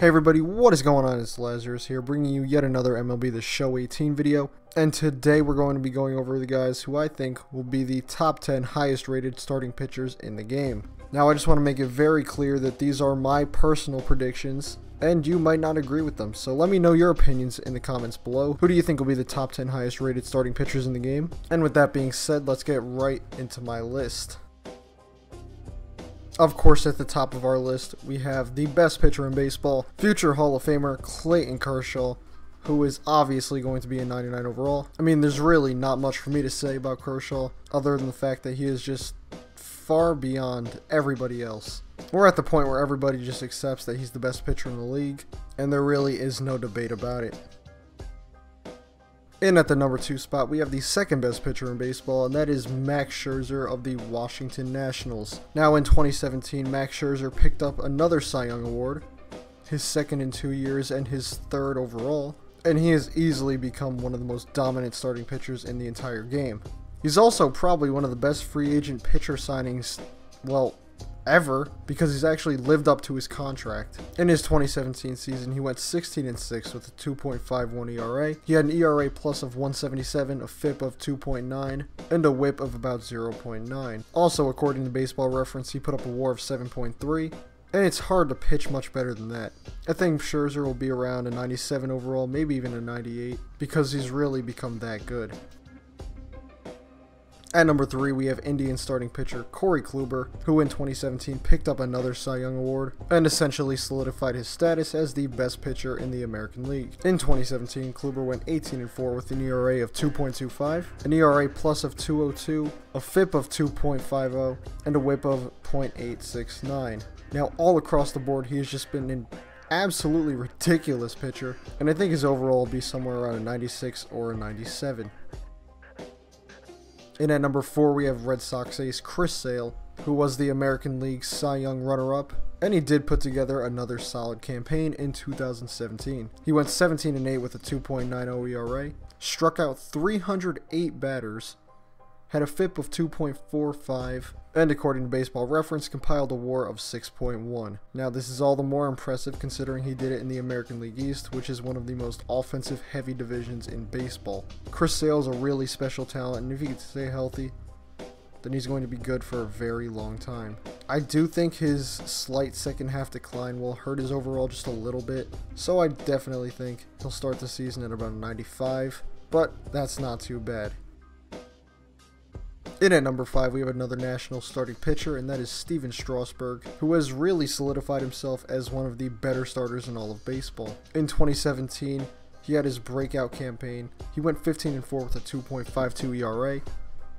Hey everybody, what is going on? It's Lazarus here, bringing you yet another MLB The Show 18 video. And today we're going to be going over the guys who I think will be the top 10 highest rated starting pitchers in the game. Now I just want to make it very clear that these are my personal predictions, and you might not agree with them. So let me know your opinions in the comments below. Who do you think will be the top 10 highest rated starting pitchers in the game? And with that being said, let's get right into my list. Of course, at the top of our list, we have the best pitcher in baseball, future Hall of Famer Clayton Kershaw, who is obviously going to be a 99 overall. I mean, there's really not much for me to say about Kershaw, other than the fact that he is just far beyond everybody else. We're at the point where everybody just accepts that he's the best pitcher in the league, and there really is no debate about it. In at the number 2 spot, we have the second best pitcher in baseball, and that is Max Scherzer of the Washington Nationals. Now in 2017, Max Scherzer picked up another Cy Young Award, his second in 2 years and his third overall, and he has easily become one of the most dominant starting pitchers in the entire game. He's also probably one of the best free agent pitcher signings, well, ever, because he's actually lived up to his contract. In his 2017 season, he went 16-6 with a 2.51 ERA. He had an ERA plus of 177, a FIP of 2.9, and a WHIP of about 0.9. Also, according to Baseball Reference, he put up a WAR of 7.3, and it's hard to pitch much better than that. I think Scherzer will be around a 97 overall, maybe even a 98, because he's really become that good. At number 3, we have Indian starting pitcher Corey Kluber, who in 2017 picked up another Cy Young Award and essentially solidified his status as the best pitcher in the American League. In 2017, Kluber went 18-4 with an ERA of 2.25, an ERA plus of 2.02, a FIP of 2.50, and a WHIP of .869. Now, all across the board, he has just been an absolutely ridiculous pitcher, and I think his overall will be somewhere around a 96 or a 97. In at number 4, we have Red Sox ace Chris Sale, who was the American League Cy Young runner-up, and he did put together another solid campaign in 2017. He went 17-8 with a 2.90 ERA, struck out 308 batters, had a FIP of 2.45, and according to Baseball Reference, compiled a WAR of 6.1. Now, this is all the more impressive considering he did it in the American League East, which is one of the most offensive-heavy divisions in baseball. Chris Sale is a really special talent, and if he can stay healthy, then he's going to be good for a very long time. I do think his slight second-half decline will hurt his overall just a little bit, so I definitely think he'll start the season at about a 95, but that's not too bad. In at number 5, we have another national starting pitcher, and that is Stephen Strasburg, who has really solidified himself as one of the better starters in all of baseball. In 2017, he had his breakout campaign. He went 15-4 with a 2.52 ERA,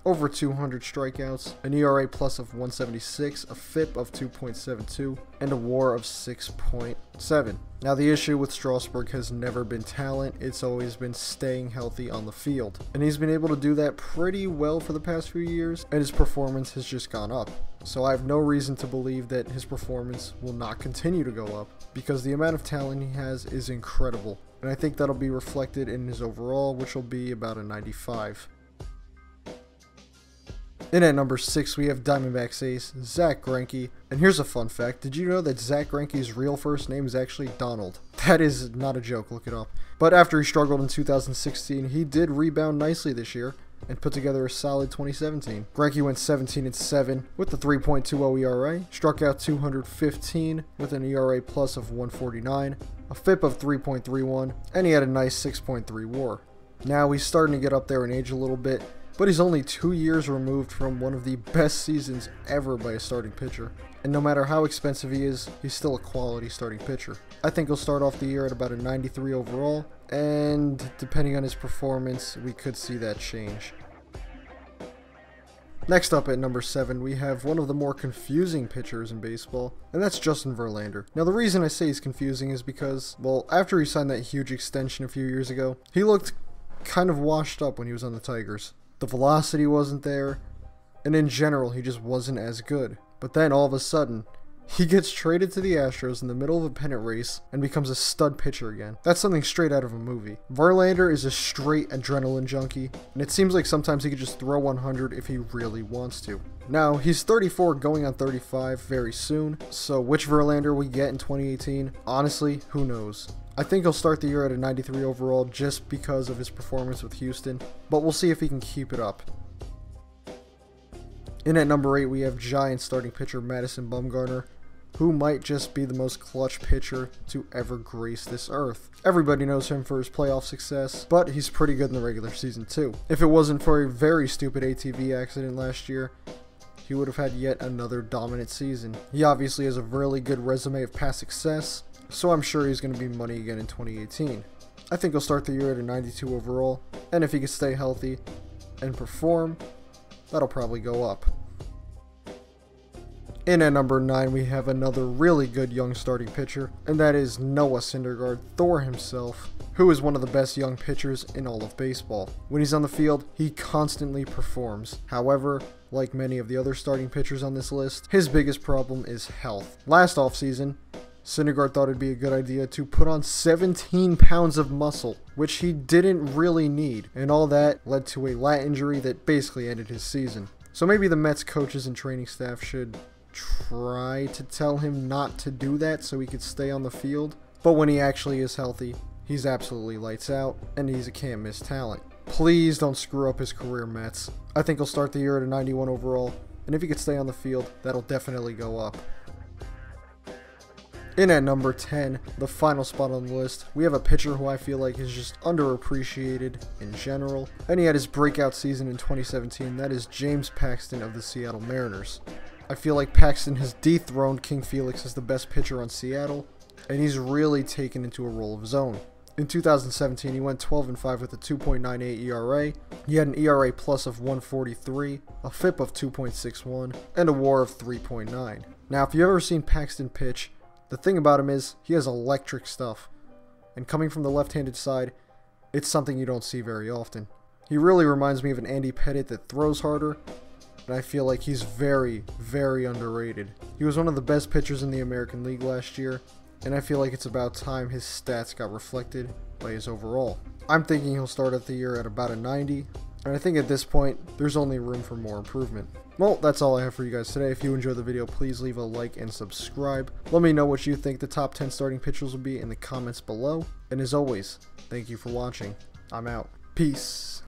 over 200 strikeouts, an ERA plus of 176, a FIP of 2.72, and a WAR of 6.7. Now, the issue with Strasburg has never been talent, it's always been staying healthy on the field. And he's been able to do that pretty well for the past few years, and his performance has just gone up. So I have no reason to believe that his performance will not continue to go up, because the amount of talent he has is incredible. And I think that'll be reflected in his overall, which will be about a 95. In at number 6, we have Diamondbacks ace Zack Greinke, and here's a fun fact. Did you know that Zack Greinke's real first name is actually Donald? That is not a joke, look it up. But after he struggled in 2016, he did rebound nicely this year and put together a solid 2017. Greinke went 17-7 with a 3.20 ERA, struck out 215 with an ERA plus of 149, a FIP of 3.31, and he had a nice 6.3 WAR. Now he's starting to get up there in age a little bit, but he's only 2 years removed from one of the best seasons ever by a starting pitcher. And no matter how expensive he is, he's still a quality starting pitcher. I think he'll start off the year at about a 93 overall, and depending on his performance, we could see that change. Next up at number 7, we have one of the more confusing pitchers in baseball, and that's Justin Verlander. Now, the reason I say he's confusing is because, well, after he signed that huge extension a few years ago, he looked kind of washed up when he was on the Tigers. The velocity wasn't there, and in general, he just wasn't as good. But then all of a sudden, He gets traded to the Astros in the middle of a pennant race and becomes a stud pitcher again. That's something straight out of a movie. Verlander is a straight adrenaline junkie, and it seems like sometimes he could just throw 100 if he really wants to. Now, he's 34 going on 35 very soon, so which Verlander we get in 2018, honestly, who knows. I think he'll start the year at a 93 overall just because of his performance with Houston, but we'll see if he can keep it up. In at number 8, we have Giants starting pitcher Madison Bumgarner, who might just be the most clutch pitcher to ever grace this earth. Everybody knows him for his playoff success, but he's pretty good in the regular season too. If it wasn't for a very stupid ATV accident last year, he would have had yet another dominant season. He obviously has a really good resume of past success, so I'm sure he's going to be money again in 2018. I think he'll start the year at a 92 overall, and if he can stay healthy and perform, that'll probably go up. In at number 9, we have another really good young starting pitcher, and that is Noah Syndergaard, Thor himself, who is one of the best young pitchers in all of baseball. When he's on the field, he constantly performs. However, like many of the other starting pitchers on this list, his biggest problem is health. Last offseason, Syndergaard thought it'd be a good idea to put on 17 pounds of muscle, which he didn't really need, and all that led to a lat injury that basically ended his season. So maybe the Mets coaches and training staff should try to tell him not to do that so he could stay on the field. But when he actually is healthy, he's absolutely lights out, and he's a can't miss talent. Please don't screw up his career, Mets. I think he'll start the year at a 91 overall, and if he could stay on the field, that'll definitely go up. In at number 10, the final spot on the list, we have a pitcher who I feel like is just underappreciated in general, and he had his breakout season in 2017, that is James Paxton of the Seattle Mariners. I feel like Paxton has dethroned King Felix as the best pitcher on Seattle, and he's really taken into a role of his own. In 2017, he went 12-5 with a 2.98 ERA. He had an ERA plus of 143, a FIP of 2.61, and a WAR of 3.9. Now, if you've ever seen Paxton pitch, the thing about him is he has electric stuff, and coming from the left-handed side, it's something you don't see very often. He really reminds me of an Andy Pettitte that throws harder, and I feel like he's very, very underrated. He was one of the best pitchers in the American League last year, and I feel like it's about time his stats got reflected by his overall. I'm thinking he'll start out the year at about a 90, and I think at this point, there's only room for more improvement. Well, that's all I have for you guys today. If you enjoyed the video, please leave a like and subscribe. Let me know what you think the top 10 starting pitchers will be in the comments below. And as always, thank you for watching. I'm out. Peace.